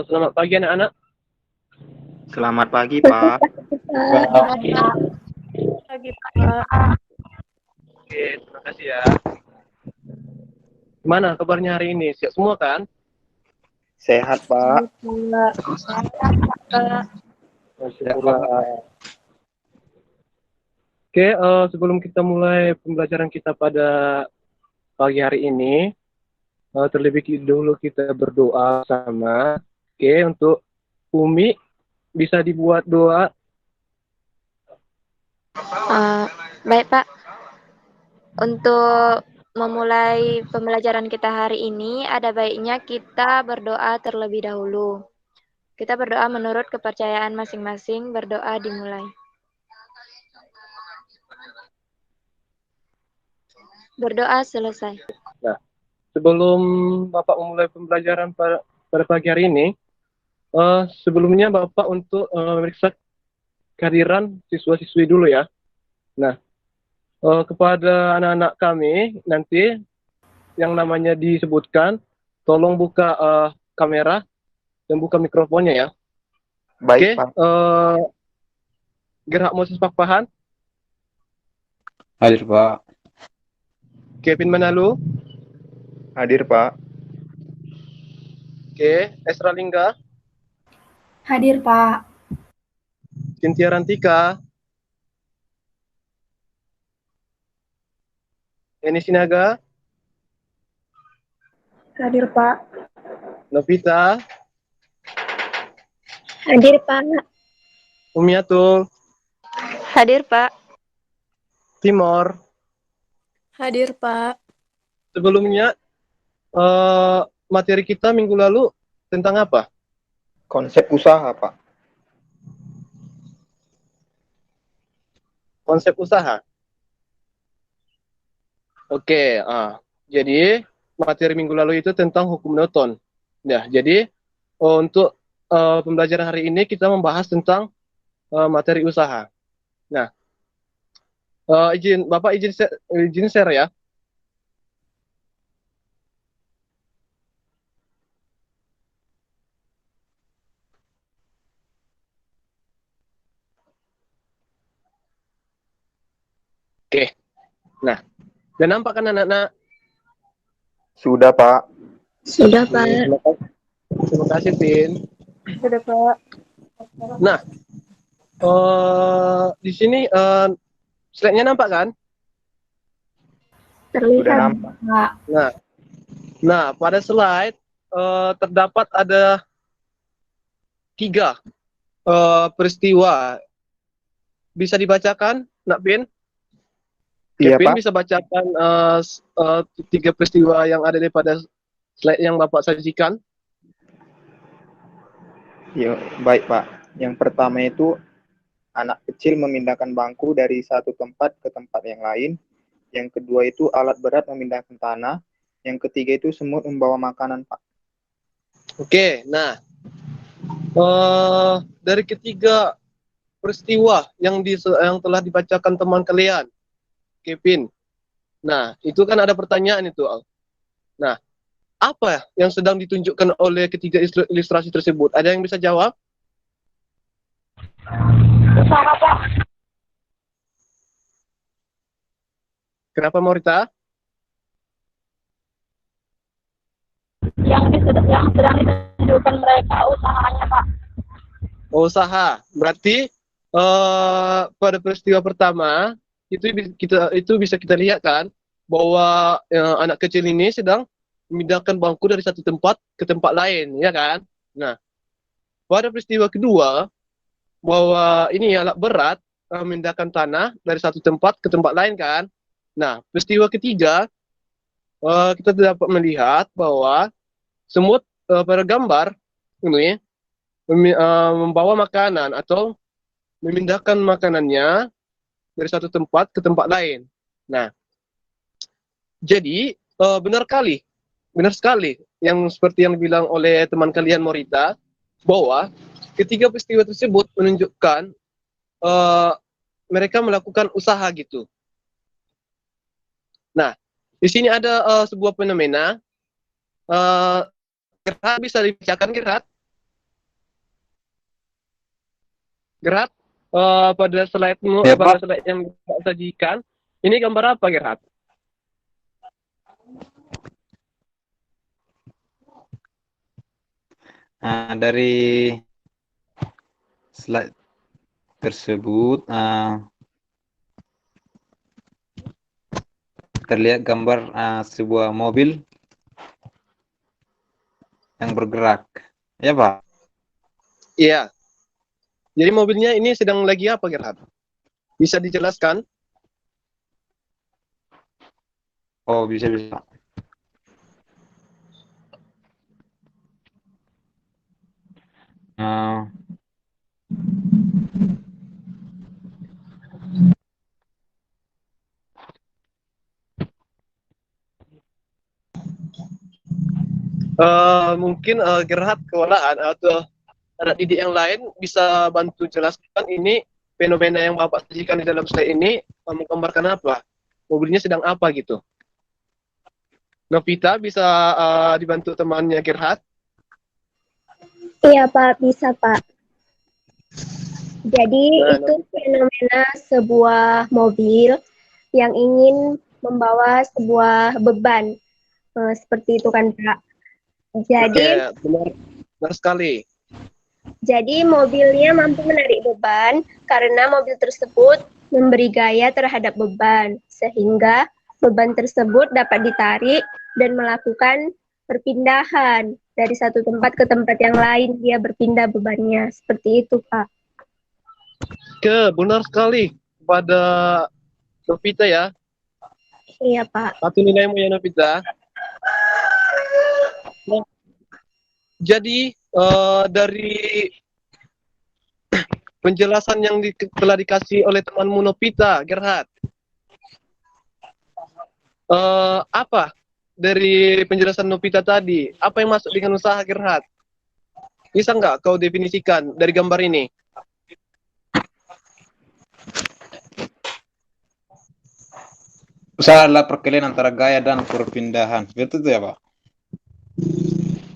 Selamat pagi anak-anak. Selamat pagi, Pak. Pagi, Pak. Oke, terima kasih ya. Gimana kabarnya hari ini? Siap semua kan? Sehat, Pak. Pak. Syukurlah. Oke, sebelum kita mulai pembelajaran kita pada pagi hari ini, terlebih dahulu kita berdoa sama. Oke, untuk Umi bisa dibuat doa. Baik, Pak. Untuk memulai pembelajaran kita hari ini, ada baiknya kita berdoa terlebih dahulu. Kita berdoa menurut kepercayaan masing-masing. Berdoa dimulai. Berdoa selesai. Nah, sebelum Bapak memulai pembelajaran pada pagi hari ini, sebelumnya Bapak untuk memeriksa kehadiran siswa-siswi dulu ya. Nah, kepada anak-anak kami nanti yang namanya disebutkan, tolong buka kamera dan buka mikrofonnya ya. Baik, Pak. Gerak Moses Pakpahan, Hadir, Pak. Kevin Manalu, Hadir, Pak. Esra Lingga, Hadir, Pak. Cynthia Rantika, Eni Sinaga, Hadir, Pak. Novita, Hadir, Pak. Umiatul, Hadir, Pak. Timor. Hadir, Pak. Sebelumnya materi kita minggu lalu tentang apa? Konsep usaha, Pak. Konsep usaha. Oke, jadi materi minggu lalu itu tentang hukum Newton. Nah, jadi untuk pembelajaran hari ini kita membahas tentang materi usaha. Nah, Bapak izin share ya. Oke. Nah, dan nampak kan anak-anak? Sudah, Pak. Sudah, Pak. Terima kasih, Tin. Sudah, Pak. Nah, di sini slide-nya nampak kan? Sudah Terlihat. nampak. Nah, pada slide terdapat ada 3 peristiwa. Bisa dibacakan, Nak Bin? Iya, Kevin Pak. bisa bacakan 3 peristiwa yang ada daripada slide yang Bapak sajikan? Ya, baik, Pak. Yang pertama itu anak kecil memindahkan bangku dari satu tempat ke tempat yang lain. Yang kedua itu alat berat memindahkan tanah. Yang ketiga itu semut membawa makanan, Pak. Oke, nah dari ketiga peristiwa yang telah dibacakan teman kalian, Kevin. Nah, itu kan ada pertanyaan itu, Al. Nah, apa yang sedang ditunjukkan oleh ketiga ilustrasi tersebut? Ada yang bisa jawab? Usaha, Pak. Kenapa, Morita? Yang sedang ditunjukkan mereka usahanya, Pak. Usaha. Berarti pada peristiwa pertama itu bisa kita lihat kan bahwa anak kecil ini sedang memindahkan bangku dari satu tempat ke tempat lain, ya kan? Nah, pada peristiwa kedua bahwa ini alat berat memindahkan tanah dari satu tempat ke tempat lain kan? Nah, peristiwa ketiga kita dapat melihat bahwa semut pada gambar ini membawa makanan atau memindahkan makanannya dari satu tempat ke tempat lain. Nah, jadi benar sekali yang seperti yang dibilang oleh teman kalian Morita bahwa ketiga peristiwa tersebut menunjukkan mereka melakukan usaha gitu. Nah, di sini ada sebuah fenomena. Gerhard bisa dibacakan, Gerhard? Gerhat, pada slide-mu, Ya, pada Pak. slide yang Bapak sajikan, ini gambar apa, Gerhat? Nah, dari slide tersebut terlihat gambar sebuah mobil yang bergerak. Ya, Pak. Iya. Jadi mobilnya ini sedang lagi apa, Gerhat? Bisa dijelaskan? Oh, bisa. Uh, Mungkin Gerhat kewalahan atau anak didik yang lain bisa bantu jelaskan ini fenomena yang Bapak sajikan di dalam slide ini menggambarkan apa? Mobilnya sedang apa gitu? Novita bisa dibantu temannya Gerhat? Iya Pak, bisa Pak. Jadi Nah, itu fenomena sebuah mobil yang ingin membawa sebuah beban. Seperti itu kan Pak. Oke, benar sekali. Jadi mobilnya mampu menarik beban karena mobil tersebut memberi gaya terhadap beban, sehingga beban tersebut dapat ditarik dan melakukan perpindahan dari satu tempat ke tempat yang lain, dia berpindah bebannya. Seperti itu, Pak. Benar sekali pada Novita ya. Iya, Pak. Satu nilaimu ya Novita. Nah, jadi dari penjelasan yang telah dikasih oleh temanmu Novita, Gerhat, apa dari penjelasan Novita tadi? Apa yang masuk dengan usaha, Gerhat? Bisa nggak kau definisikan dari gambar ini? usaha adalah perkalian antara gaya dan perpindahan. Betul ya, Pak?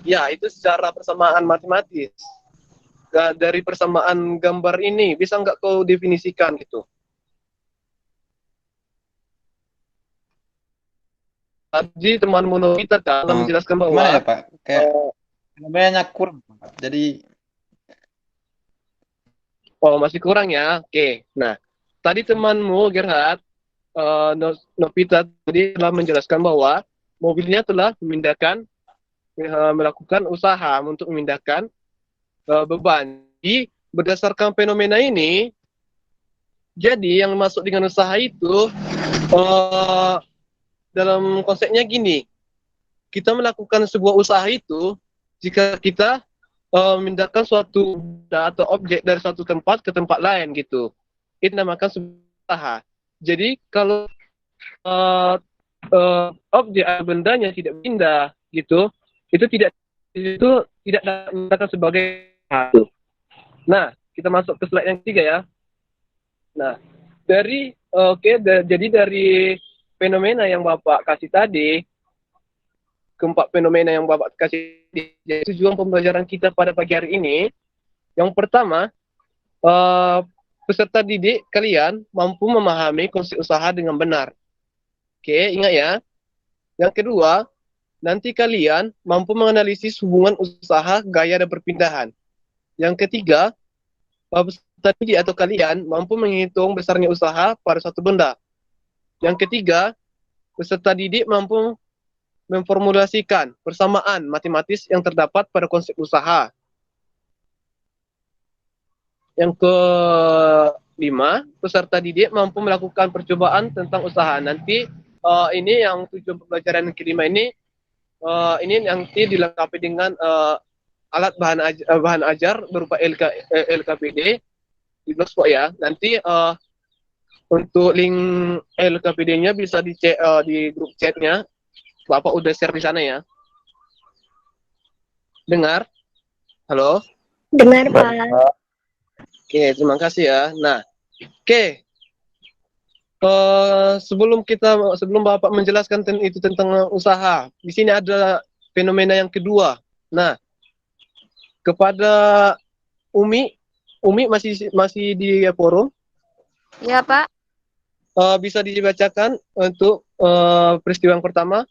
Ya, itu secara persamaan matematis. Dari persamaan gambar ini, bisa nggak kau definisikan gitu? Tadi teman Novita kan menjelaskan bahwa Gimana ya, Pak? Kayak namanya kurang, Pak. Jadi masih kurang ya. Oke. Nah, tadi temanmu Gerhard Novita tadi telah menjelaskan bahwa mobilnya telah melakukan usaha untuk memindahkan beban. Jadi berdasarkan fenomena ini, jadi yang masuk dengan usaha itu dalam konsepnya gini, kita melakukan sebuah usaha itu jika kita memindahkan suatu benda atau objek dari suatu tempat ke tempat lain gitu. Itu namakan sebuah usaha. Jadi kalau objek atau bendanya tidak pindah gitu, itu tidak dikatakan sebagai usaha. Nah, kita masuk ke slide yang ketiga ya. Nah, jadi dari fenomena yang Bapak kasih tadi, keempat fenomena yang Bapak kasih, jadi tujuan pembelajaran kita pada pagi hari ini, yang pertama, peserta didik kalian mampu memahami konsep usaha dengan benar. Oke, ingat ya. Yang kedua, nanti kalian mampu menganalisis hubungan usaha, gaya, dan perpindahan. Yang ketiga, peserta didik atau kalian mampu menghitung besarnya usaha pada suatu benda. Yang ketiga, peserta didik mampu memformulasikan persamaan matematis yang terdapat pada konsep usaha. Yang kelima, peserta didik mampu melakukan percobaan tentang usaha. Nanti ini yang tujuan pembelajaran kelima ini nanti dilengkapi dengan alat bahan ajar berupa LKPD di Blogspot ya. Nanti untuk link LKPD-nya bisa dicek di grup chatnya. Bapak udah share di sana ya. Dengar? Halo? Dengar, Pak. Oke, terima kasih ya. Nah, oke. Sebelum Bapak menjelaskan itu tentang usaha, di sini ada fenomena yang kedua. Nah, kepada Umi Umi masih di forum? Ya, Pak. Bisa dibacakan untuk peristiwa yang pertama?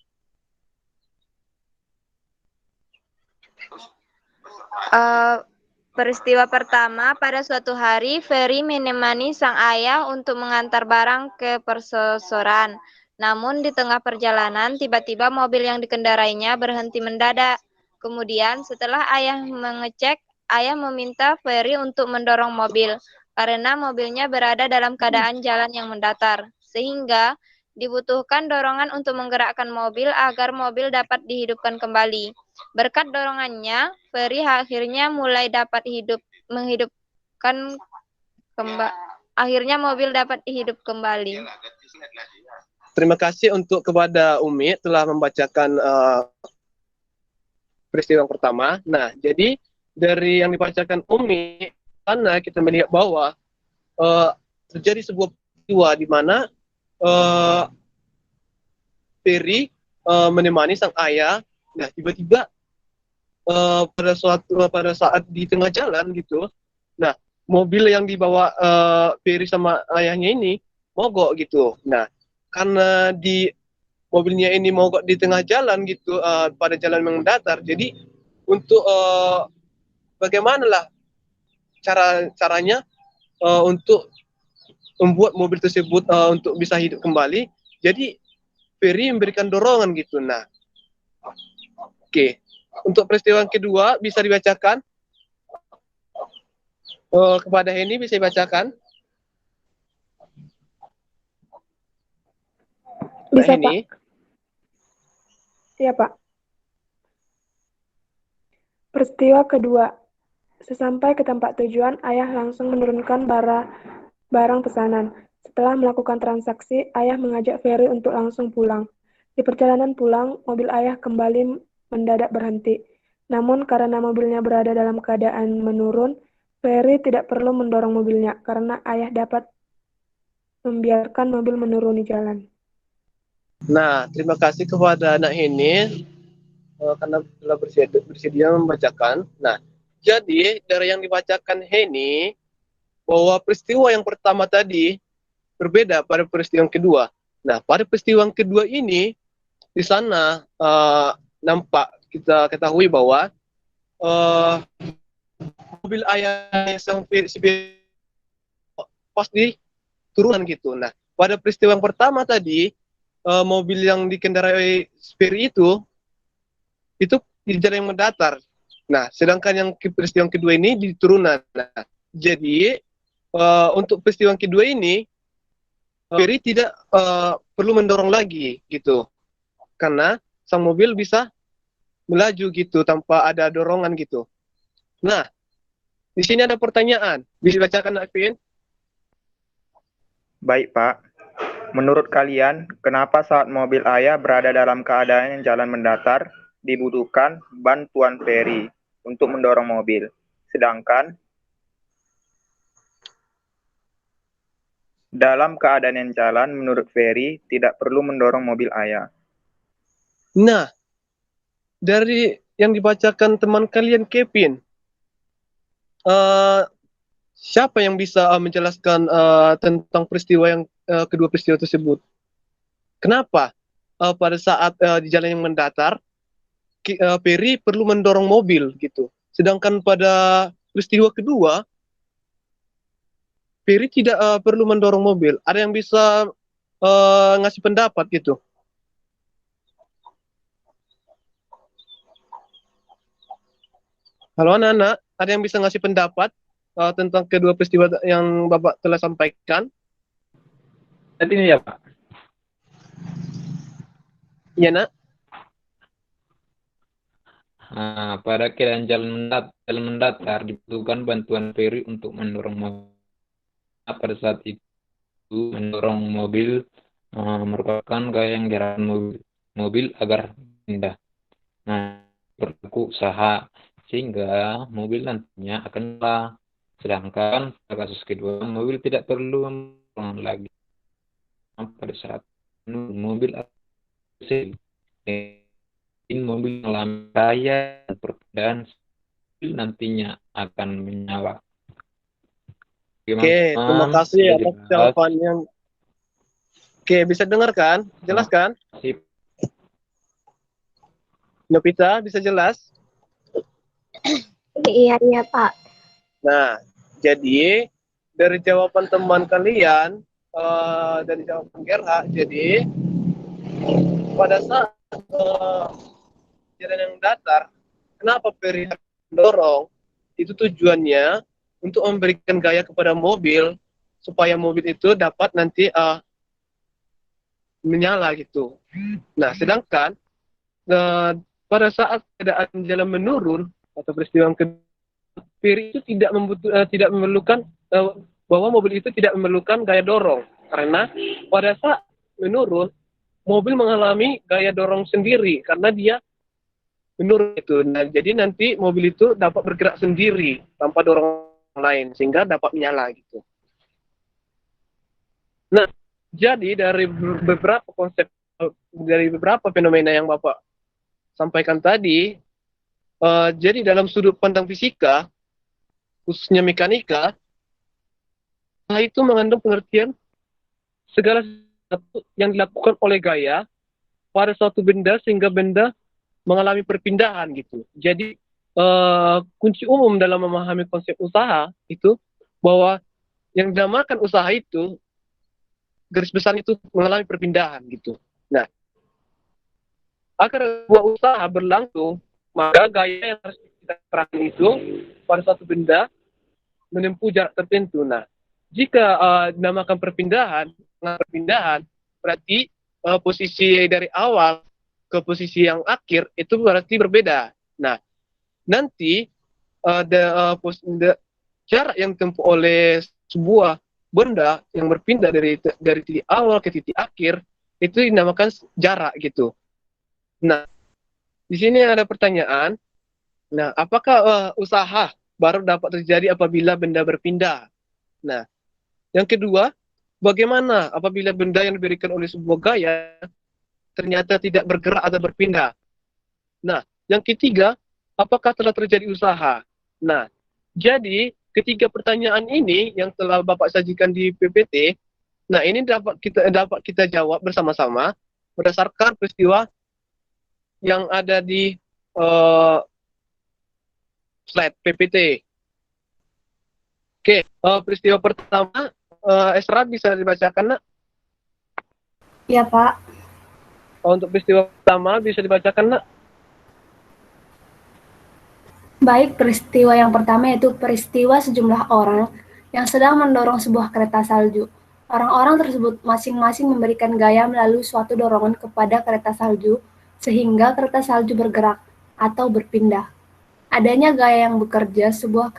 Peristiwa pertama, pada suatu hari, Ferry menemani sang ayah untuk mengantar barang ke perseorangan. Namun di tengah perjalanan, tiba-tiba mobil yang dikendarainya berhenti mendadak. Kemudian, setelah ayah mengecek, ayah meminta Ferry untuk mendorong mobil, karena mobilnya berada dalam keadaan jalan yang mendatar. Sehingga dibutuhkan dorongan untuk menggerakkan mobil agar mobil dapat dihidupkan kembali. Berkat dorongannya, Ferry akhirnya mulai dapat menghidupkan kembali. Akhirnya mobil dapat hidup kembali. Terima kasih kepada Umi telah membacakan peristiwa yang pertama. Nah, jadi dari yang dibacakan Umi, karena kita melihat bahwa terjadi sebuah peristiwa di mana Ferry menemani sang ayah. Nah, tiba-tiba pada saat di tengah jalan gitu, nah mobil yang dibawa Ferry sama ayahnya ini mogok gitu. Nah, karena di mobilnya ini mogok di tengah jalan gitu, pada jalan yang datar, jadi untuk bagaimana lah caranya untuk membuat mobil tersebut untuk bisa hidup kembali. Jadi Ferry memberikan dorongan gitu. Nah, oke. Untuk peristiwa yang kedua bisa dibacakan kepada Henny, bisa dibacakan. Bisa, Henny. Pak. Iya, Pak. Peristiwa kedua. Sesampai ke tempat tujuan, ayah langsung menurunkan barang pesanan. Setelah melakukan transaksi, ayah mengajak Ferry untuk langsung pulang. Di perjalanan pulang, mobil ayah kembali mendadak berhenti. Namun karena mobilnya berada dalam keadaan menurun, Ferry tidak perlu mendorong mobilnya karena ayah dapat membiarkan mobil menuruni jalan. Nah, terima kasih kepada anak Henny karena telah bersedia membacakan. Nah, jadi dari yang dibacakan Henny, bahwa peristiwa yang pertama tadi berbeda pada peristiwa yang kedua. Nah, pada peristiwa yang kedua ini, di sana nampak kita ketahui bahwa mobil ayah sang pas di turunan gitu. Nah, pada peristiwa yang pertama tadi, mobil yang dikendarai Ferry itu di jalan yang mendatar. Nah, sedangkan yang peristiwa yang kedua ini di turunan. Nah, jadi untuk peristiwa yang kedua ini, Ferry tidak perlu mendorong lagi gitu, karena sang mobil bisa melaju gitu tanpa ada dorongan gitu. Nah, di sini ada pertanyaan, bisa dibacakan Akvin? Baik, Pak. Menurut kalian, kenapa saat mobil ayah berada dalam keadaan yang jalan mendatar, dibutuhkan bantuan Ferry untuk mendorong mobil? Sedangkan dalam keadaan yang jalan, menurut Ferry, tidak perlu mendorong mobil ayah. Nah, dari yang dibacakan teman kalian Kevin, siapa yang bisa menjelaskan tentang peristiwa yang kedua peristiwa tersebut? Kenapa pada saat di jalan yang mendatar, Ferry perlu mendorong mobil gitu, sedangkan pada peristiwa kedua, Ferry tidak perlu mendorong mobil. Ada yang bisa ngasih pendapat gitu? Halo anak-anak, ada yang bisa ngasih pendapat tentang kedua peristiwa yang Bapak telah sampaikan? Jadi ini ya Pak. Iya nak? Nah, pada keadaan jalan mendatar dibutuhkan bantuan Ferry untuk mendorong mobil. Pada saat itu mendorong mobil merupakan gaya yang gerakan mobil agar pindah. Nah, berlaku usaha sehingga mobil nantinya akan lelah. Sedangkan pada kasus kedua mobil tidak perlu mendorong lagi. Pada saat mobil mobil mengalami gaya dan perbedaan nantinya akan menyala. Oke, terima Gimana? kasih Sudah atas jelas. jawabannya. Oke, bisa dengar kan? Jelas kan? Sip. Novita, bisa jelas? Iya, iya, Pak. Nah, jadi dari jawaban teman kalian, dari jawaban Gerha, jadi pada saat jalan yang datar, kenapa Ferry mendorong? Itu tujuannya untuk memberikan gaya kepada mobil supaya mobil itu dapat nanti menyala gitu. Nah, sedangkan pada saat keadaan jalan menurun atau peristiwa yang kedua, Ferry itu tidak memerlukan bahwa mobil itu tidak memerlukan gaya dorong karena pada saat menurun mobil mengalami gaya dorong sendiri karena dia menurun itu. Nah, jadi nanti mobil itu dapat bergerak sendiri tanpa dorong lain sehingga dapat menyala gitu. Nah, jadi dari beberapa konsep dari beberapa fenomena yang Bapak sampaikan tadi, jadi dalam sudut pandang fisika khususnya mekanika, hal itu mengandung pengertian segala sesuatu yang dilakukan oleh gaya pada suatu benda sehingga benda mengalami perpindahan gitu. Jadi kunci umum dalam memahami konsep usaha itu bahwa yang dinamakan usaha itu garis besar itu mengalami perpindahan gitu. Nah, agar sebuah usaha berlangsung, maka gaya yang harus kita terapkan itu pada suatu benda menempuh jarak tertentu. Nah, jika dinamakan perpindahan berarti posisi dari awal ke posisi yang akhir itu berarti berbeda. Nah, nanti jarak yang ditempuh oleh sebuah benda yang berpindah dari titik awal ke titik akhir itu dinamakan jarak gitu. Nah, di sini ada pertanyaan. Nah, apakah usaha baru dapat terjadi apabila benda berpindah? Nah, yang kedua, bagaimana apabila benda yang diberikan oleh sebuah gaya ternyata tidak bergerak atau berpindah? Nah, yang ketiga, apakah telah terjadi usaha? Nah, jadi ketiga pertanyaan ini yang telah Bapak sajikan di PPT, nah ini dapat kita jawab bersama-sama berdasarkan peristiwa yang ada di slide PPT. Oke, peristiwa pertama, Esra bisa dibacakan, nak? Iya, Pak. Untuk peristiwa pertama bisa dibacakan, nak? Baik, peristiwa yang pertama yaitu peristiwa sejumlah orang yang sedang mendorong sebuah kereta salju. Orang-orang tersebut masing-masing memberikan gaya melalui suatu dorongan kepada kereta salju sehingga kereta salju bergerak atau berpindah. Adanya gaya yang bekerja, sebuah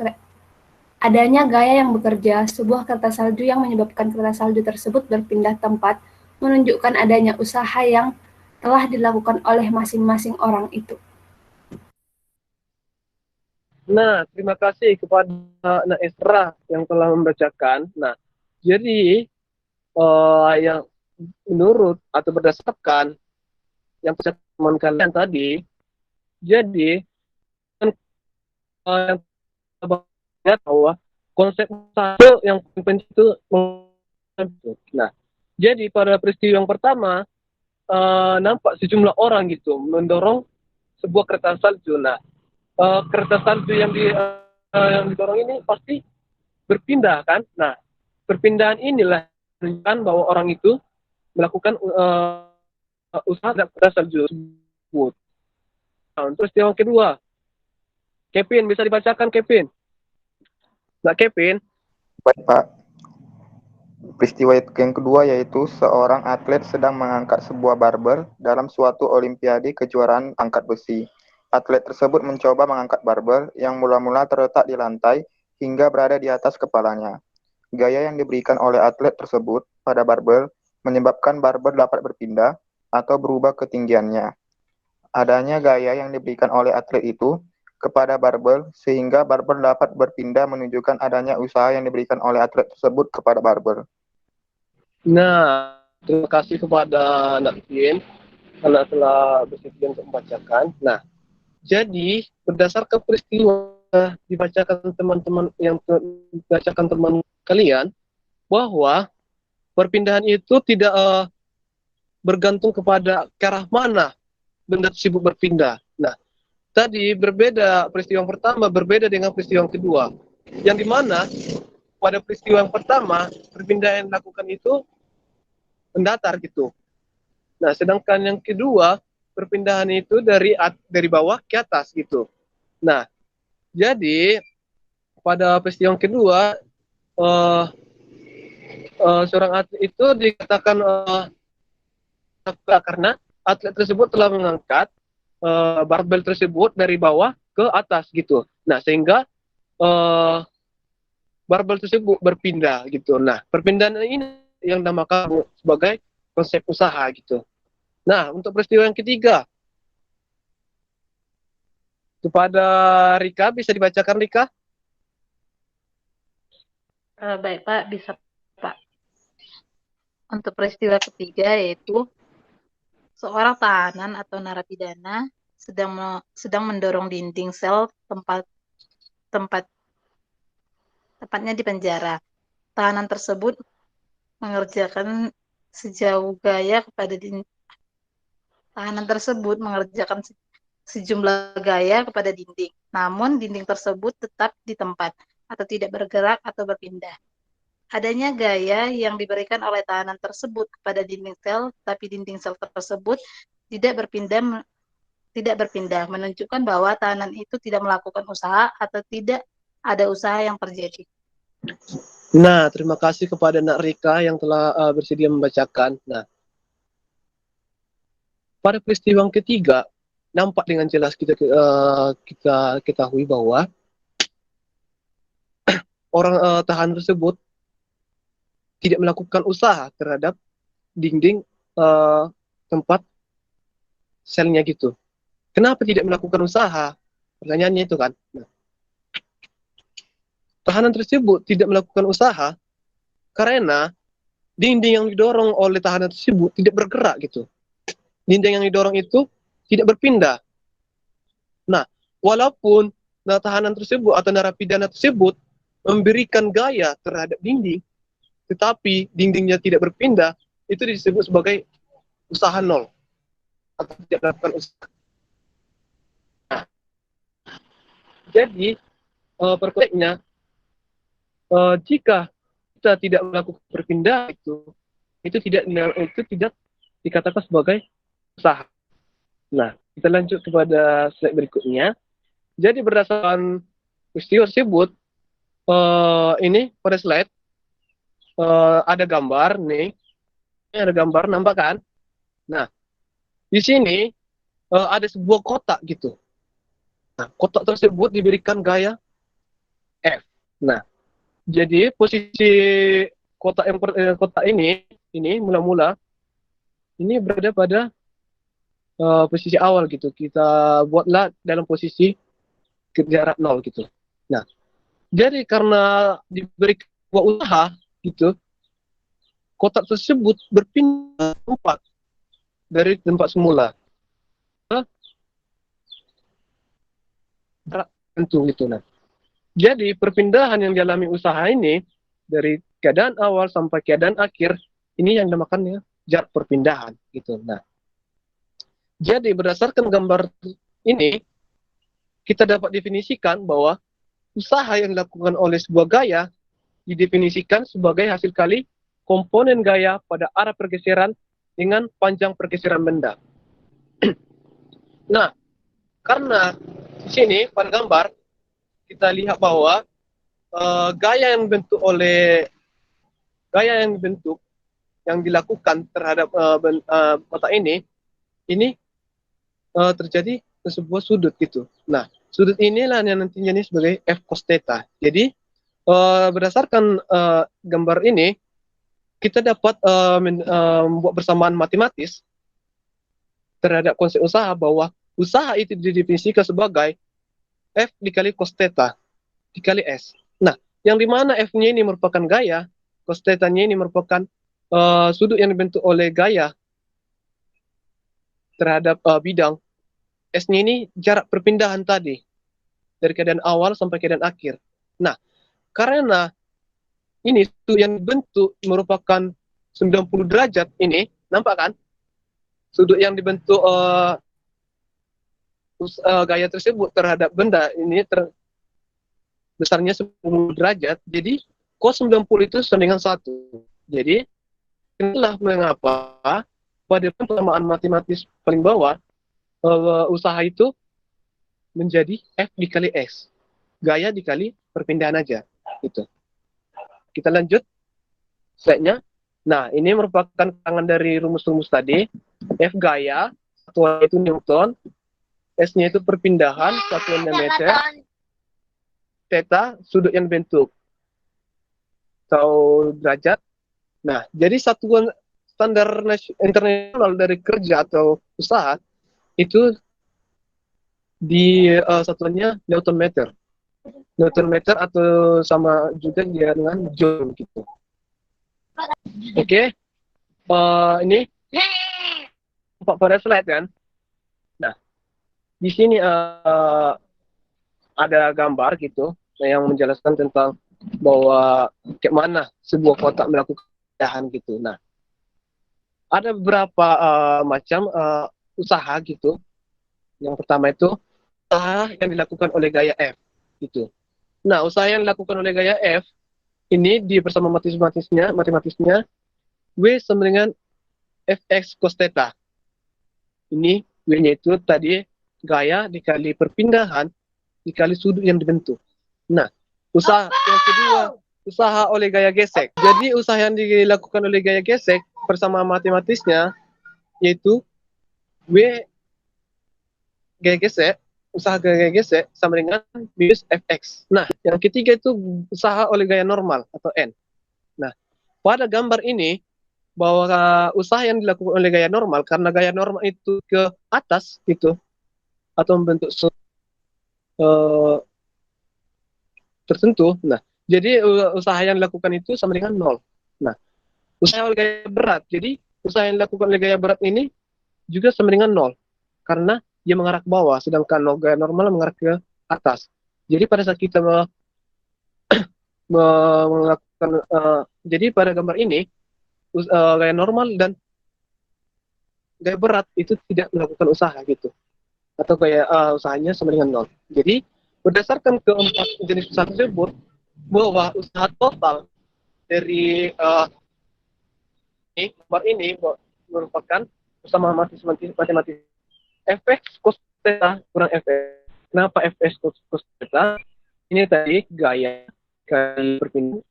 kereta salju yang menyebabkan kereta salju tersebut berpindah tempat menunjukkan adanya usaha yang telah dilakukan oleh masing-masing orang itu. Nah, terima kasih kepada Nak Esra yang telah membacakan. Nah, jadi yang menurut atau berdasarkan yang teman kalian tadi, jadi yang lihat bahwa konsep usaha yang penting itu. Nah, jadi pada peristiwa yang pertama nampak sejumlah orang gitu mendorong sebuah kereta salju. Nah, kereta salju yang didorong ini pasti berpindah kan? Nah, perpindahan inilah menunjukkan bahwa orang itu melakukan usaha kereta salju tersebut. Nah, terus yang kedua, Kevin bisa dibacakan, Kevin? Nah, Kevin. Baik, Pak. Peristiwa yang kedua yaitu seorang atlet sedang mengangkat sebuah barbel dalam suatu olimpiade kejuaraan angkat besi. Atlet tersebut mencoba mengangkat barbel yang mula-mula terletak di lantai hingga berada di atas kepalanya. Gaya yang diberikan oleh atlet tersebut pada barbel menyebabkan barbel dapat berpindah atau berubah ketinggiannya. Adanya gaya yang diberikan oleh atlet itu kepada barbel sehingga barbel dapat berpindah menunjukkan adanya usaha yang diberikan oleh atlet tersebut kepada barbel. Nah, terima kasih kepada Nak Fin karena telah bersedia untuk membacakan. Nah, jadi berdasarkan peristiwa dibacakan teman-teman yang dibacakan teman kalian bahwa perpindahan itu tidak bergantung kepada ke arah mana benda tersebut berpindah. Nah, tadi berbeda, peristiwa yang pertama berbeda dengan peristiwa yang kedua. Yang dimana pada peristiwa yang pertama, perpindahan yang dilakukan itu mendatar gitu. Nah, sedangkan yang kedua, perpindahan itu dari bawah ke atas gitu. Nah, jadi pada peristiwa yang kedua, seorang atlet itu dikatakan karena atlet tersebut telah mengangkat barbel tersebut dari bawah ke atas gitu. Nah, sehingga barbel tersebut berpindah gitu. Nah, perpindahan ini yang dinamakan sebagai konsep usaha gitu. Nah, untuk peristiwa yang ketiga, kepada Rika, bisa dibacakan Rika? Baik Pak, bisa Pak. Untuk peristiwa ketiga yaitu seorang tahanan atau narapidana sedang mendorong dinding sel tepatnya di penjara. Tahanan tersebut mengerjakan sejumlah gaya kepada dinding. Namun dinding tersebut tetap di tempat atau tidak bergerak atau berpindah. Adanya gaya yang diberikan oleh tahanan tersebut kepada dinding sel, tapi dinding sel tersebut tidak berpindah, menunjukkan bahwa tahanan itu tidak melakukan usaha atau tidak ada usaha yang terjadi. Nah, terima kasih kepada Nak Rika yang telah bersedia membacakan. Nah, pada peristiwa yang ketiga, nampak dengan jelas kita ketahui bahwa orang tahanan tersebut tidak melakukan usaha terhadap dinding tempat selnya gitu. Kenapa tidak melakukan usaha? Pertanyaannya itu kan. Nah, tahanan tersebut tidak melakukan usaha karena dinding yang didorong oleh tahanan tersebut tidak bergerak gitu. Dinding yang didorong itu tidak berpindah. Nah, walaupun tahanan tersebut atau narapidana tersebut memberikan gaya terhadap dinding, tetapi dindingnya tidak berpindah, itu disebut sebagai usaha nol atau tidak melakukan usaha. Nah, jadi perkuatnya jika kita tidak melakukan perpindahan itu tidak dikatakan sebagai usaha. Nah, kita lanjut kepada slide berikutnya. Jadi berdasarkan peristiwa tersebut, ini pada slide ada gambar nih. Ini ada gambar, nampak kan? Nah, di sini ada sebuah kotak gitu. Nah, kotak tersebut diberikan gaya F. Nah, jadi posisi kotak ini mula-mula ini berada pada posisi awal gitu. Kita buatlah dalam posisi jarak 0 gitu. Nah, jadi karena diberikan sebuah usaha gitu, kotak tersebut berpindah tempat dari tempat semula ke jarak tertentu gitu. Nah, jadi perpindahan yang dialami usaha ini dari keadaan awal sampai keadaan akhir ini yang dinamakannya jarak perpindahan gitu. Nah, jadi berdasarkan gambar ini kita dapat definisikan bahwa usaha yang dilakukan oleh sebuah gaya didefinisikan sebagai hasil kali komponen gaya pada arah pergeseran dengan panjang pergeseran benda. Nah, karena di sini pada gambar kita lihat bahwa gaya yang dilakukan terhadap kotak ini terjadi ke sebuah sudut gitu. Nah, sudut inilah yang nantinya ini sebagai F cos theta. Jadi berdasarkan gambar ini kita dapat membuat bersamaan matematis terhadap konsep usaha bahwa usaha itu didefinisikan sebagai F dikali cos theta dikali S. Nah, yang dimana F-nya ini merupakan gaya, cos theta-nya ini merupakan sudut yang dibentuk oleh gaya terhadap bidang. S-nya ini jarak perpindahan tadi dari keadaan awal sampai keadaan akhir. Nah, karena ini sudut yang dibentuk merupakan 90 derajat ini, nampak kan? Sudut yang dibentuk gaya tersebut terhadap benda ini besarnya 10 derajat, jadi cos 90 itu sama dengan 1. Jadi, inilah mengapa pada peneramaan matematis paling bawah, usaha itu menjadi F dikali X. Gaya dikali perpindahan aja. Gitu. Kita lanjut slide-nya. Nah, ini merupakan keterangan dari rumus-rumus tadi. F gaya, satuan itu Newton, S-nya itu perpindahan, satuannya meter, theta, sudut yang dibentuk, atau derajat. Nah, jadi satuan standar internasional dari kerja atau usaha, itu di satuannya Newton meter. Newton meter atau sama juga dia dengan joule gitu. Oke. Ini pada slide kan. Nah, di sini ada gambar gitu yang menjelaskan tentang bahwa kayak mana sebuah kotak melakukan perpindahan gitu. Nah, ada beberapa macam usaha gitu. Yang pertama itu usaha yang dilakukan oleh gaya F gitu. Nah, usaha yang dilakukan oleh gaya F ini di bersama matematisnya W sama dengan Fx cos theta. Ini W-nya itu tadi gaya dikali perpindahan dikali sudut yang dibentuk. Nah, usaha yang kedua, usaha oleh gaya gesek. Jadi usaha yang dilakukan oleh gaya gesek bersama matematisnya yaitu W gaya gesek, usaha gaya gesek sama dengan minus Fx. Nah, yang ketiga itu usaha oleh gaya normal atau N. Nah, pada gambar ini bahwa usaha yang dilakukan oleh gaya normal karena gaya normal itu ke atas gitu atau membentuk tertentu. Nah, jadi usaha yang dilakukan itu sama dengan 0. Nah, usaha oleh gaya berat. Jadi usaha yang dilakukan oleh gaya berat ini juga sama dengan 0 karena dia mengarah ke bawah, sedangkan gaya normal mengarah ke atas. Jadi pada saat kita melakukan, jadi pada gambar ini gaya normal dan gaya berat itu tidak melakukan usaha gitu, atau gaya usahanya sama dengan 0. Jadi berdasarkan keempat jenis usaha tersebut, bahwa usaha total dari gambar ini merupakan usaha matematis Fx cos theta kurang Fx. Kenapa Fx cos theta? Ini tadi gaya kali perpindahan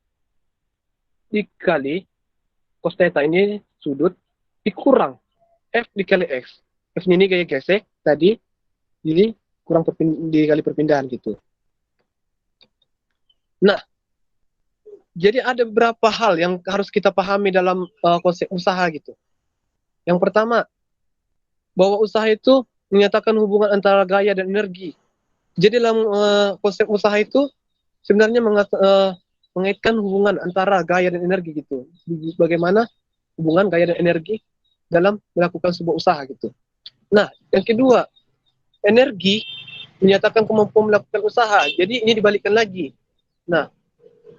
dikali cos theta ini sudut dikurang F dikali X. F ini gaya gesek tadi, jadi kurang dikali perpindahan gitu. Nah, jadi ada beberapa hal yang harus kita pahami dalam konsep usaha gitu. Yang pertama, bahwa usaha itu menyatakan hubungan antara gaya dan energi. Jadi dalam konsep usaha itu sebenarnya mengaitkan hubungan antara gaya dan energi gitu. Bagaimana hubungan gaya dan energi dalam melakukan sebuah usaha gitu. Nah, yang kedua, energi menyatakan kemampuan melakukan usaha. Jadi ini dibalikkan lagi. Nah,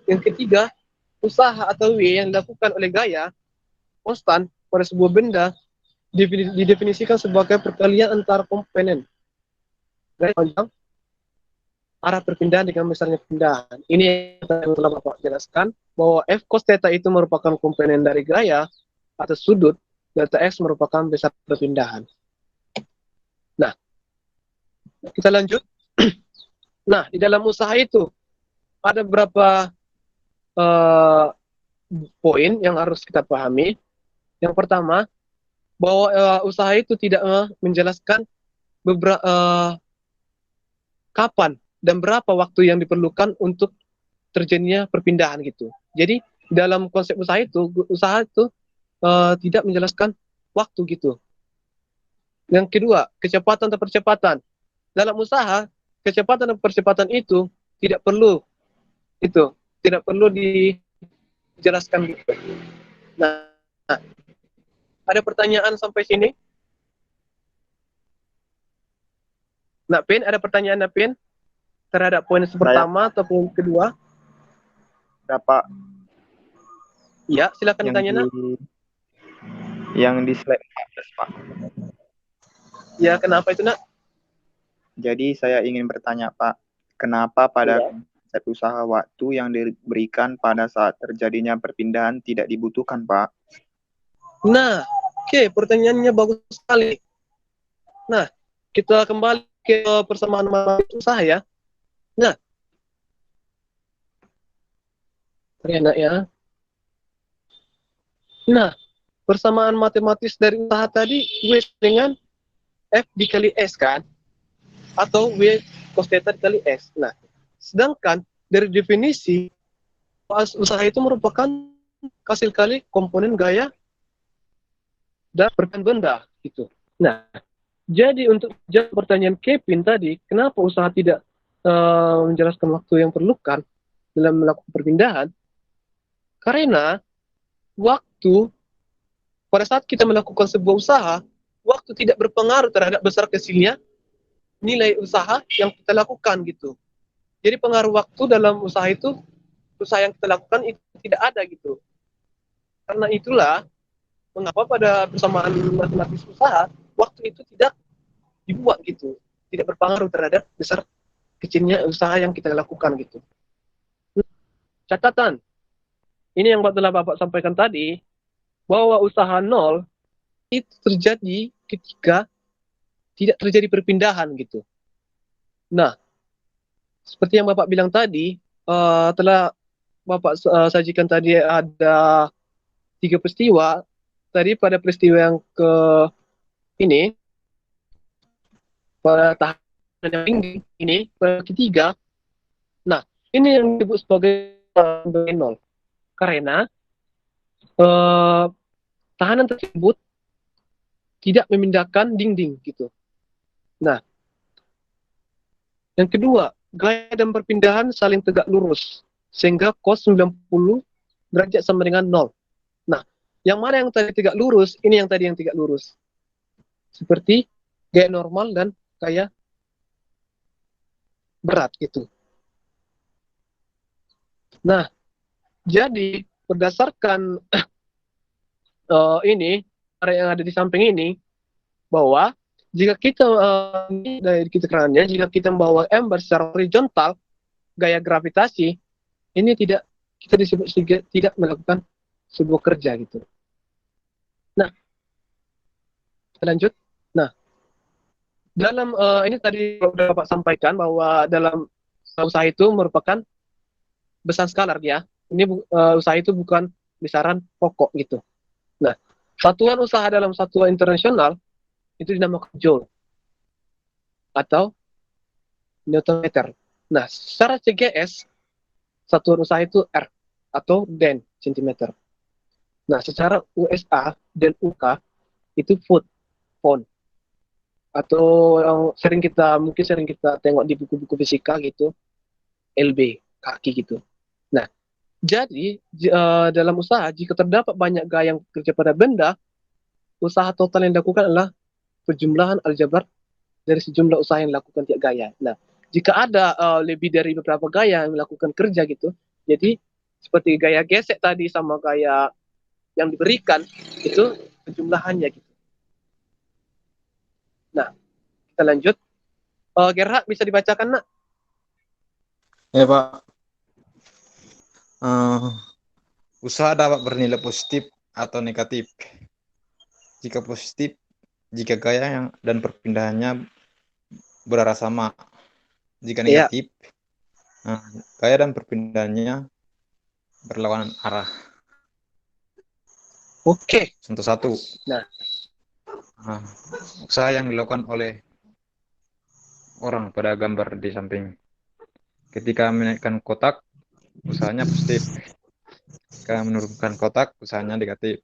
yang ketiga, usaha atau W yang dilakukan oleh gaya konstan pada sebuah benda didefinisikan sebagai perkalian antara komponen gaya panjang arah perpindahan dengan besarnya perpindahan. Ini yang telah Bapak jelaskan bahwa F cos theta itu merupakan komponen dari gaya atau sudut, delta X merupakan besar perpindahan. Nah, kita lanjut. Nah, di dalam usaha itu ada beberapa poin yang harus kita pahami. Yang pertama, bahwa usaha itu tidak menjelaskan kapan dan berapa waktu yang diperlukan untuk terjadinya perpindahan gitu. Jadi dalam konsep usaha itu tidak menjelaskan waktu gitu. Yang kedua, kecepatan atau percepatan. Dalam usaha, kecepatan dan percepatan itu tidak perlu dijelaskan gitu. Nah, ada pertanyaan sampai sini? Nak Pin, ada pertanyaan Nak Pin terhadap poin pertama atau poin kedua? Dapat. Ya, silakan Yang tanya, Nak. yang di slide 14, Pak. Ya, kenapa itu, Nak? Jadi saya ingin bertanya, Pak, kenapa pada Ya. konsep usaha waktu yang diberikan pada saat terjadinya perpindahan tidak dibutuhkan, Pak? Nah, oke, pertanyaannya bagus sekali. Nah, kita kembali ke persamaan matematis usaha ya. Nah, enak ya. Nah, persamaan matematis dari usaha tadi W dengan F dikali S kan? Atau W cos theta dikali S. Nah, sedangkan dari definisi usaha itu merupakan hasil kali komponen gaya dan perpindahan benda gitu. Nah, jadi untuk jawab pertanyaan Kevin tadi, kenapa usaha tidak menjelaskan waktu yang perlukan dalam melakukan perpindahan? Karena waktu pada saat kita melakukan sebuah usaha, waktu tidak berpengaruh terhadap besar kecilnya nilai usaha yang kita lakukan gitu. Jadi pengaruh waktu dalam usaha itu, usaha yang kita lakukan itu tidak ada gitu. Karena itulah mengapa pada persamaan matematis usaha, waktu itu tidak dibuat gitu, tidak berpengaruh terhadap besar kecilnya usaha yang kita lakukan gitu. Catatan, ini yang telah Bapak sampaikan tadi, bahwa usaha nol itu terjadi ketika tidak terjadi perpindahan gitu. Nah, seperti yang Bapak bilang tadi, telah Bapak sajikan tadi ada 3 peristiwa. Tadi pada peristiwa yang ini, pada tahapan yang tinggi ini, pada ketiga, nah ini yang disebut sebagai nol. Karena tahanan tersebut tidak memindahkan dinding gitu. Nah, yang kedua, gaya dan perpindahan saling tegak lurus sehingga cos 90 derajat sama dengan 0. Nah, yang mana yang tadi tegak lurus, ini yang tadi yang tegak lurus. Seperti gaya normal dan gaya berat gitu. Nah, jadi berdasarkan ini area yang ada di samping ini, bahwa jika kita dari keterangannya, jika kita membawa ember secara horizontal, gaya gravitasi ini tidak kita disebut tidak melakukan sebuah kerja gitu. Nah, kita lanjut. Nah, dalam ini tadi sudah Bapak sampaikan bahwa dalam usaha itu merupakan besaran skalar ya. Ini usaha itu bukan besaran pokok gitu. Nah, satuan usaha dalam satuan internasional itu dinamakan joule atau newton meter. Nah, secara CGS satuan usaha itu R atau den centimeter. Nah, secara USA dan UK itu foot, pound. Atau yang mungkin sering kita tengok di buku-buku fisika gitu, LB, kaki gitu. Nah, jadi dalam usaha jika terdapat banyak gaya yang bekerja pada benda, usaha total yang dilakukan adalah perjumlahan aljabar dari sejumlah usaha yang dilakukan tiap gaya. Nah, jika ada lebih dari beberapa gaya yang melakukan kerja gitu, jadi seperti gaya gesek tadi sama gaya yang diberikan, itu penjumlahannya gitu. Nah, kita lanjut. Gerhard, bisa dibacakan, Nak? Ya, Pak. Usaha dapat bernilai positif atau negatif. Jika positif, jika gaya yang dan perpindahannya berarah sama. Jika negatif, gaya dan perpindahannya berlawanan arah. Oke. Contoh 1. Nah, usaha yang dilakukan oleh orang pada gambar di samping. Ketika menaikkan kotak, usahanya positif. Ketika menurunkan kotak, usahanya negatif.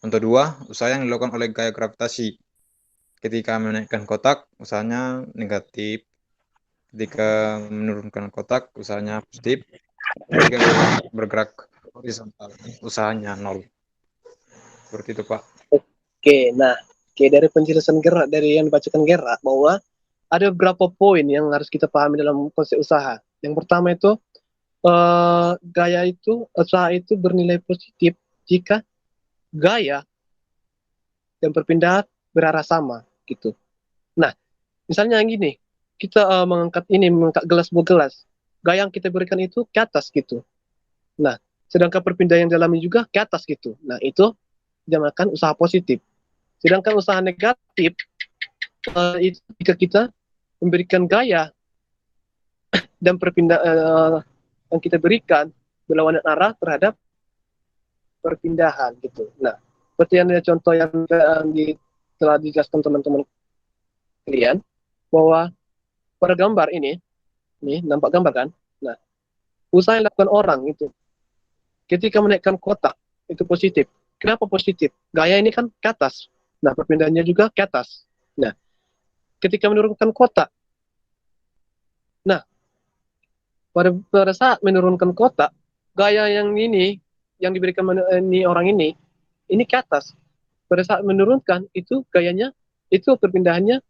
Contoh 2, usaha yang dilakukan oleh gaya gravitasi. Ketika menaikkan kotak, usahanya negatif. Ketika menurunkan kotak, usahanya positif. Ketika bergerak horizontal, usahanya 0. Seperti itu, Pak. Oke, nah, dari penjelasan Gerak, dari yang dibacakan Gerak, bahwa ada beberapa poin yang harus kita pahami dalam konsep usaha. Yang pertama itu, usaha itu bernilai positif jika gaya dan perpindahan berarah sama gitu. Nah, misalnya yang gini, kita mengangkat gelas sebuah gelas, gaya yang kita berikan itu ke atas gitu. Nah, sedangkan perpindahan yang dialami juga ke atas gitu. Nah, itu dinamakan usaha positif. Sedangkan usaha negatif itu jika kita memberikan gaya dan perpindahan yang kita berikan berlawanan arah terhadap perpindahan gitu. Nah, seperti yang contoh yang telah dijelaskan teman-teman kalian, bahwa pada gambar ini nampak gambar kan? Nah, usaha yang dilakukan orang itu ketika menaikkan kotak itu positif. Kenapa positif? Gaya ini kan ke atas. Nah, perpindahannya juga ke atas. Nah, ketika menurunkan kotak, nah, pada saat menurunkan kotak, gaya yang ini, yang diberikan orang ini ke atas. Pada saat menurunkan, itu gayanya, itu perpindahannya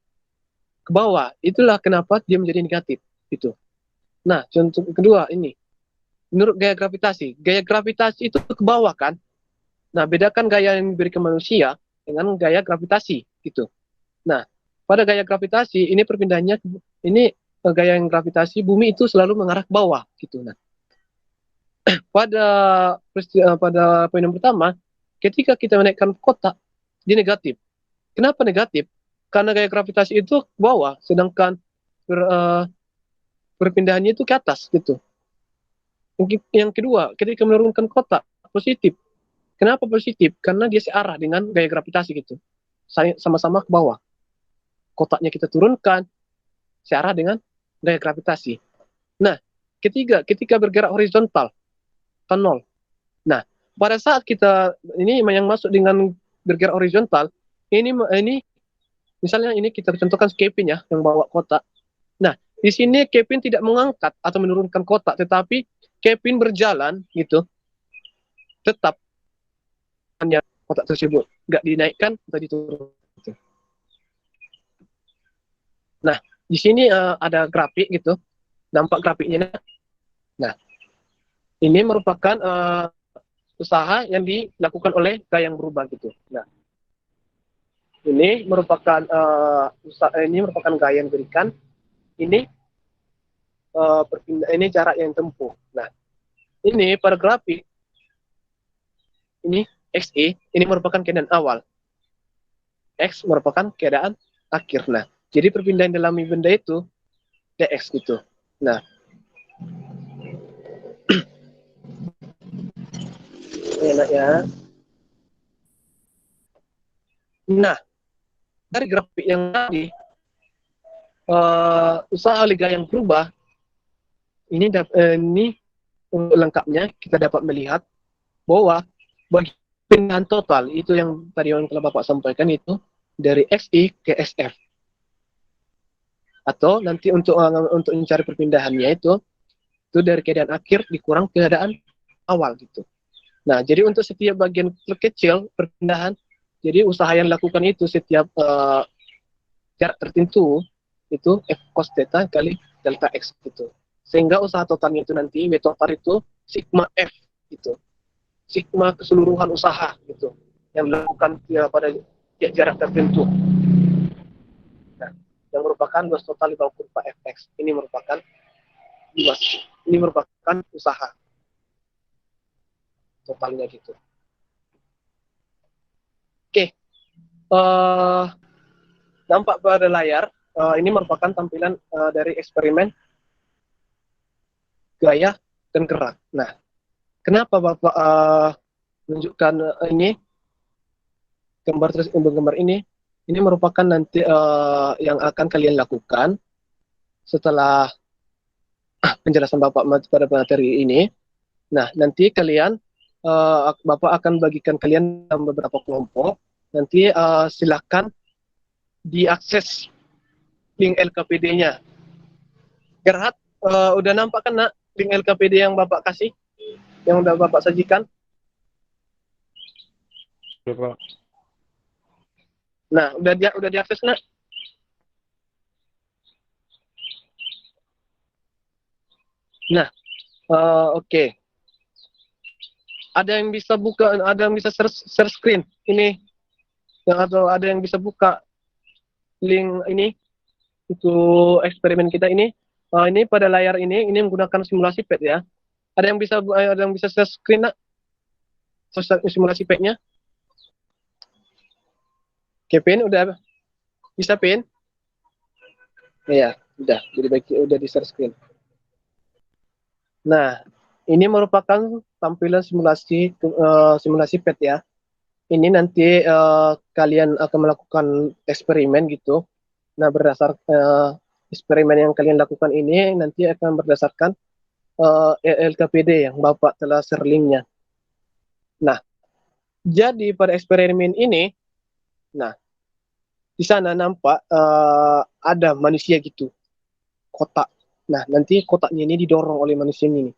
ke bawah. Itulah kenapa dia menjadi negatif. Gitu. Nah, contoh kedua ini, menurut gaya gravitasi. Gaya gravitasi itu ke bawah kan? Nah, bedakan gaya yang diberikan manusia dengan gaya gravitasi gitu. Nah, pada gaya gravitasi ini perpindahannya ini gaya yang gravitasi bumi itu selalu mengarah ke bawah gitu. Nah, pada poin yang pertama, ketika kita menaikkan kotak, dia negatif. Kenapa negatif? Karena gaya gravitasi itu ke bawah, sedangkan perpindahannya itu ke atas gitu. Yang kedua, ketika menurunkan kotak, positif. Kenapa positif? Karena dia searah dengan gaya gravitasi gitu. Sama-sama ke bawah. Kotaknya kita turunkan, searah dengan gaya gravitasi. Nah, ketiga, ketika bergerak horizontal, ke nol. Nah, pada saat kita, ini yang masuk dengan bergerak horizontal, ini misalnya ini kita contohkan Kevin ya, yang bawa kotak. Nah, di sini Kevin tidak mengangkat atau menurunkan kotak, tetapi Kevin berjalan gitu, tetap hanya kotak tersebut nggak dinaikkan atau diturunkan. Nah, di sini ada grafik gitu, nampak grafiknya. Nah, ini merupakan usaha yang dilakukan oleh gaya yang berubah gitu. Nah, ini merupakan gaya yang diberikan. Ini ini jarak yang tempuh. Nah, ini pada grafik ini XE ini merupakan keadaan awal. X merupakan keadaan akhir. Nah, jadi perpindahan dalam benda itu DX gitu. Nah, enak ya. Nah, dari grafik yang tadi, usaha liga yang berubah, ini untuk lengkapnya kita dapat melihat bahwa bagi pindahan total, itu yang tadi yang telah Bapak sampaikan itu, dari XI ke SF. Atau nanti untuk mencari perpindahannya itu dari keadaan akhir dikurang keadaan awal gitu. Nah, jadi untuk setiap bagian kecil perpindahan, jadi usaha yang dilakukan itu setiap jarak tertentu itu F cos theta kali delta X gitu. Sehingga usaha totalnya itu nanti W total itu sigma F gitu. Sigma keseluruhan usaha gitu yang dilakukan pada jarak tertentu. Nah, yang merupakan luas total di bawah kurva Fx. Ini merupakan luas. Ini merupakan usaha totalnya gitu. Oke. Nampak pada layar, ini merupakan tampilan dari eksperimen gaya dan gerak. Nah, kenapa Bapak menunjukkan ini gambar ini? Ini merupakan nanti yang akan kalian lakukan setelah penjelasan Bapak pada materi ini. Nah, nanti kalian Bapak akan bagikan kalian dalam beberapa kelompok. Nanti silakan diakses link LKPD-nya. Gerhard, udah nampak kan nak link LKPD yang Bapak kasih, yang udah Bapak sajikan? Bapak. Nah, udah diakses nak? Nah, Oke. Ada yang bisa buka, ada yang bisa share screen ini, atau ada yang bisa buka link ini, itu eksperimen kita ini. Ini pada layar ini menggunakan simulasi pad ya. Ada yang bisa share screen nak? Simulasi pad-nya. Oke, Pin, udah bisa, Pin? Iya, udah di share screen. Nah, ini merupakan tampilan simulasi pad ya. Ini nanti kalian akan melakukan eksperimen gitu. Nah, eksperimen yang kalian lakukan ini nanti akan berdasarkan LKPD yang Bapak telah share linknya. Nah, jadi pada eksperimen ini, nah, di sana nampak ada manusia gitu, kotak. Nah, nanti kotaknya ini didorong oleh manusia ini.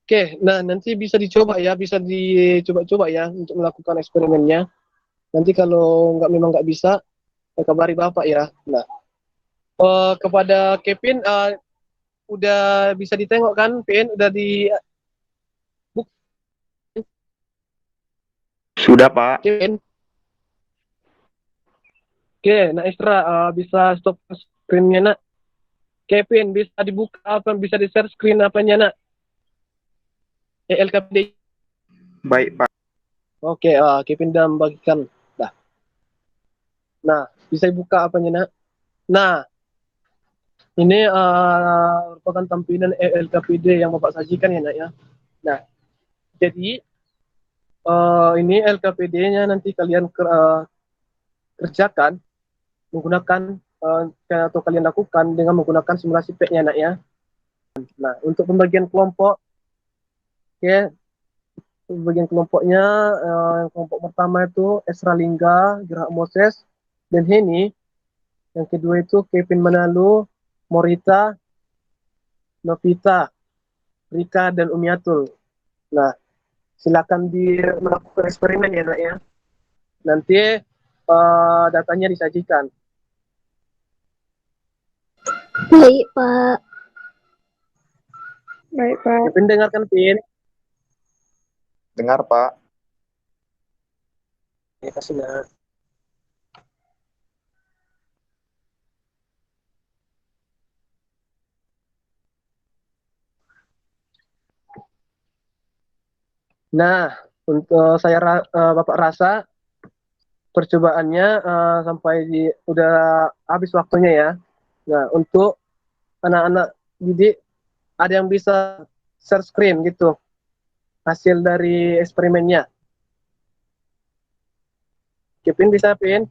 Oke, nah nanti bisa dicoba ya, bisa dicoba-coba ya untuk melakukan eksperimennya. Nanti kalau memang nggak bisa, kabari Bapak ya. Nah, kepada Kevin, udah bisa ditengok kan, Pin? Udah di Sudah, Pak. Kevin? Oke, nah Isra, bisa stop screen-nya, nak. Kevin, bisa dibuka apa, bisa di-share screen apanya, nak? LKPD. Baik, Pak. Oke, Kevin udah membagikan. Nah, bisa dibuka apanya, nak? Nah, ini merupakan tampilan LKPD yang Bapak sajikan ya, nak ya. Nah, jadi ini LKPD-nya nanti kalian kerjakan menggunakan atau kalian lakukan dengan menggunakan simulasi pad-nya, nak ya. Nah, untuk pembagian kelompok, oke, pembagian kelompoknya, yang kelompok pertama itu Esra Lingga, Gerhard Moses, dan Heni. Yang kedua itu Kevin Manalu, Morita, Novita, Rika, dan Umiatul. Nah, silakan melakukan eksperimen ya, nak ya. Nanti datanya disajikan. Baik, Pak. Baik, Pak. Kevin dengarkan, Pin. Dengar, Pak. Terima kasih, nak. Nah, untuk Bapak rasa percobaannya sampai udah habis waktunya ya. Nah, untuk anak-anak didik, ada yang bisa share screen gitu, hasil dari eksperimennya. Kevin bisa, Pin?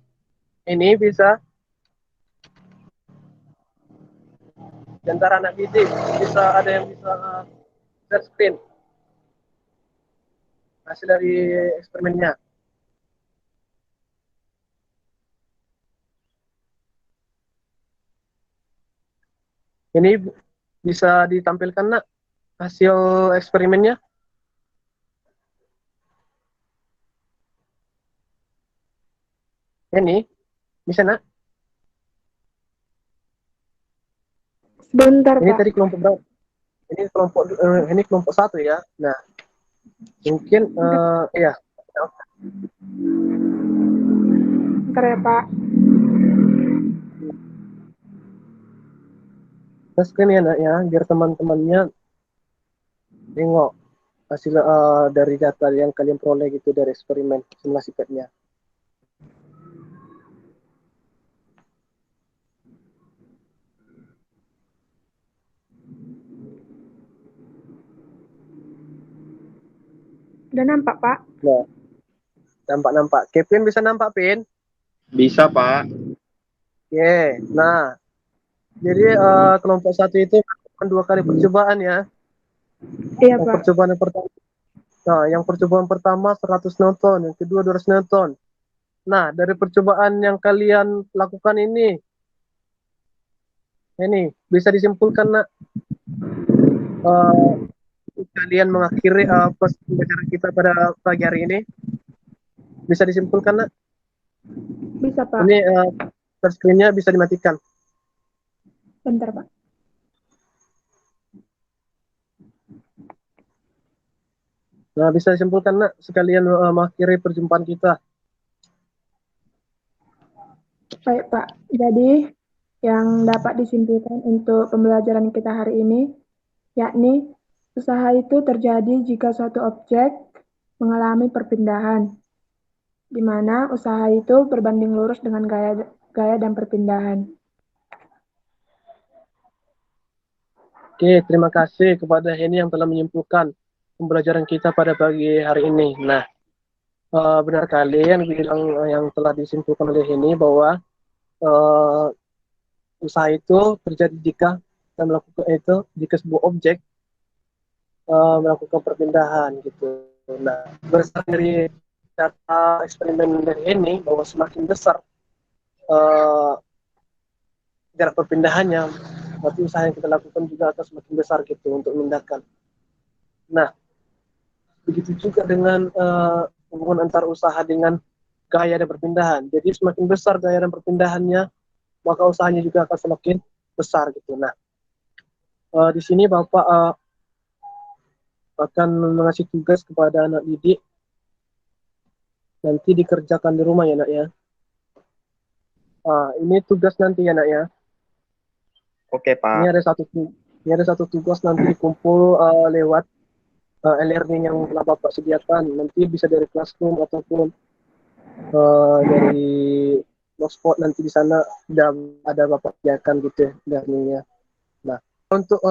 Ini bisa. Di antara anak didik, ada yang bisa share screen hasil dari eksperimennya. Ini bisa ditampilkan, nak, hasil eksperimennya. Ini bisa, nak? Sebentar, Ini Pak. tadi kelompok berapa? Ini kelompok 1 ya. Nah, mungkin ya. Bentar ya, Pak. Screen ya, nak ya, biar teman-temannya tengok hasil dari data yang kalian peroleh gitu dari eksperimen simulasi pad-nya. Udah nampak, Pak? Nah, nampak. Kevin bisa nampak, Pin? Bisa, Pak. Oke, nah, jadi kelompok 1 itu melakukan 2 kali percobaan ya. Iya, Yang Pak. percobaan yang pertama, nah, yang percobaan pertama 100 newton, yang kedua 200 newton. Nah, dari percobaan yang kalian lakukan ini bisa disimpulkan, nak, kalian mengakhiri pembelajaran kita pada pagi hari ini. Bisa disimpulkan, nak? Bisa, Pak. Ini screen-nya bisa dimatikan. Bentar, Pak. Nah, bisa disimpulkan nak sekalian mengakhiri perjumpaan kita. Baik, Pak. Jadi, yang dapat disimpulkan untuk pembelajaran kita hari ini, yakni usaha itu terjadi jika suatu objek mengalami perpindahan, di mana usaha itu berbanding lurus dengan gaya dan perpindahan. Oke, terima kasih kepada Heni yang telah menyimpulkan pembelajaran kita pada pagi hari ini. Nah, benar kali yang telah disimpulkan oleh Heni bahwa usaha itu terjadi jika kita melakukan itu jika sebuah objek melakukan perpindahan gitu. Nah, berdasarkan dari data eksperimen dari Heni bahwa semakin besar jarak perpindahannya, berarti usaha yang kita lakukan juga akan semakin besar gitu untuk memindahkan. Nah, begitu juga dengan hubungan antar usaha dengan gaya dan perpindahan. Jadi semakin besar gaya dan perpindahannya, maka usahanya juga akan semakin besar gitu. Nah, di sini Bapak akan mengasih tugas kepada anak didik, nanti dikerjakan di rumah ya nak ya. Ini tugas nanti ya nak ya. Oke, Pak. Ini ada satu tugas nanti dikumpul lewat e-learning yang telah Bapak sediakan. Nanti bisa dari Classroom ataupun dari Blogspot, nanti di sana sudah ada Bapak sediakan gitu ya learningnya. Nah, untuk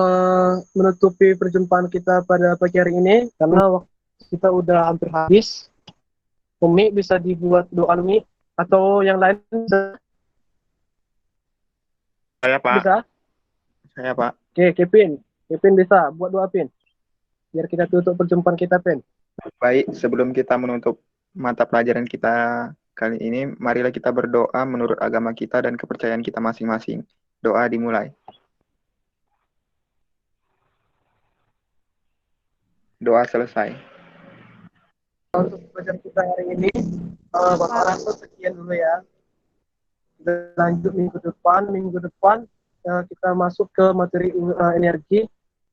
menutupi perjumpaan kita pada pagi hari ini, karena waktu kita udah hampir habis, Umi bisa dibuat doa Umi atau yang lain bisa? Saya, Pak. Bisa? Saya, Pak. Oke, Kevin bisa buat doa Pin. Biar kita tutup perjumpaan kita, Pin. Baik, sebelum kita menutup mata pelajaran kita kali ini, marilah kita berdoa menurut agama kita dan kepercayaan kita masing-masing. Doa dimulai. Doa selesai. Untuk pelajaran kita hari ini, Bapak rasa sekian dulu ya. Kita lanjut minggu depan kita masuk ke materi energi.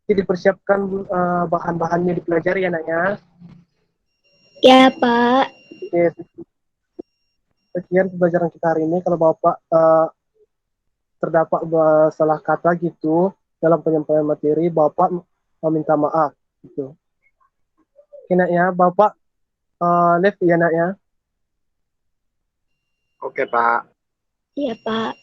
Jadi dipersiapkan bahan-bahannya dipelajari ya nak ya. Ya, Pak. Oke, sekian pembelajaran kita hari ini. Kalau Bapak terdapat salah kata gitu dalam penyampaian materi, Bapak minta maaf gitu. Oke nak ya, Bapak live ya nak ya. Oke, Pak. Iya, Pak.